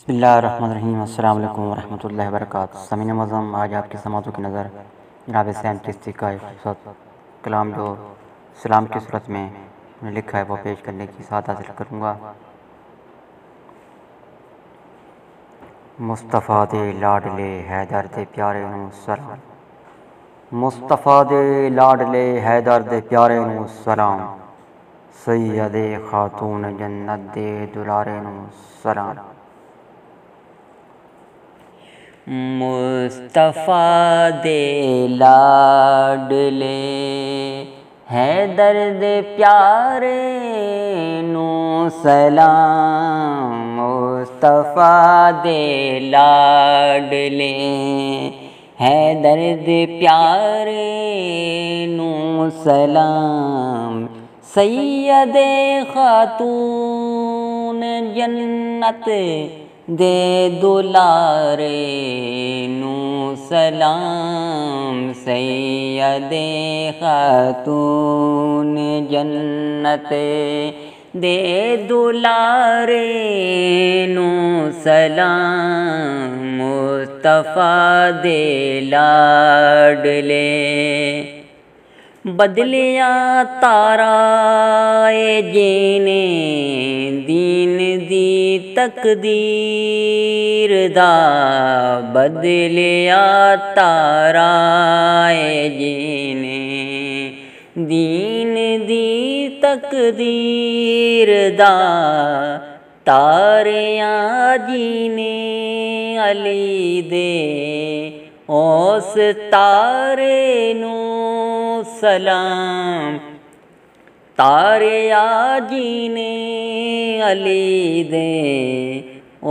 بسم اللہ الرحمن الرحیم۔ السلام علیکم ورحمۃ اللہ وبرکاتہ۔ سامعین معظم، آج آپ کی سماعتوں کی نظر جناب حسین چشتی کا ایک خوبصورت کلام جو سلام کی صورت میں لکھا ہے وہ پیش کرنے کی سعادت حاصل کروں گا۔ مصطفیٰ دے لاڈلے حیدر دے پیارے نوں سلام، مصطفیٰ دے لاڈلے حیدر دے پیارے نوں سلام، سید خاتون جنت دے دلارے نوں سلام۔ مصطفیٰ دے لاڈلے حیدر دے پیارے نوں سلام، مصطفیٰ دے لاڈلے حیدر دے پیارے نوں سلام، سید خاتون جنت دے دلارے نوں سلام، سید خاتون جنت دے دلارے نوں سلام، مصطفیٰ دے لاڈلے بدلیاں تارا اے جینے دین دی تقدیر دا، بدلیاں تارا اے جینے دین دی تقدیر دا، تاریاں جینے علی دے اس تارے نوں سلام، تارے جینے علی دے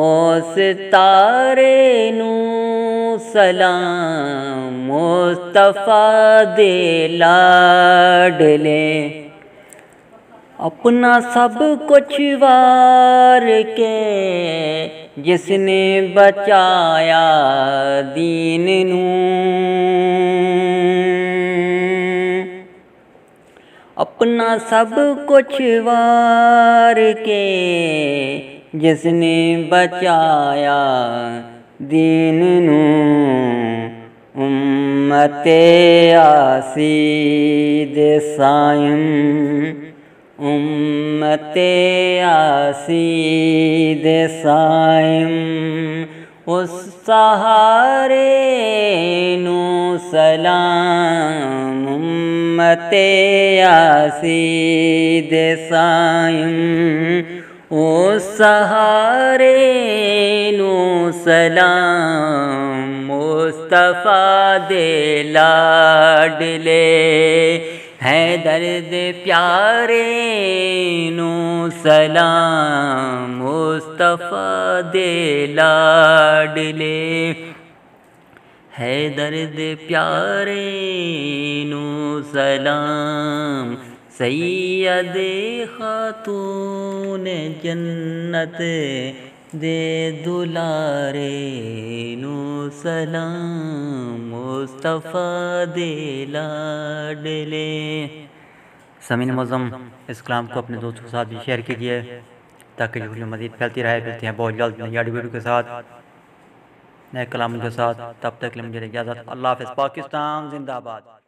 اس تارے نوں سلام، مصطفیٰ دے لاڈلے اپنا سب کچھ وار کے جس نے بچایا دین نوں، اپنا سب کچھ وار کے جس نے بچایا دین نوں، امت آسی دے سائم، امت آسی دے سائم، اس سہارے نوں سلام، امت آسی دے سائم، اس سہارے نوں سلام، مصطفیٰ دے لاڈلے حیدر دے پیارے نوں سلام، مصطفیٰ دے لاڈلے حیدر دے پیارے نوں سلام، سید خاتون جنت دے دلارے نوں سلام، مصطفیٰ دے لاڈلے۔ سامعین معظم، اس کلام کو اپنے دوستوں کے ساتھ بھی شیئر کیجیے تاکہ یہ ویڈیو مزید پھیلتی رہے۔ ملتے ہیں بہت جلد نئی ویڈیو کے ساتھ، نئے کلام کے ساتھ، تب تک کے لیے مجھے اجازت۔ اللہ حافظ۔ پاکستان زندہ باد۔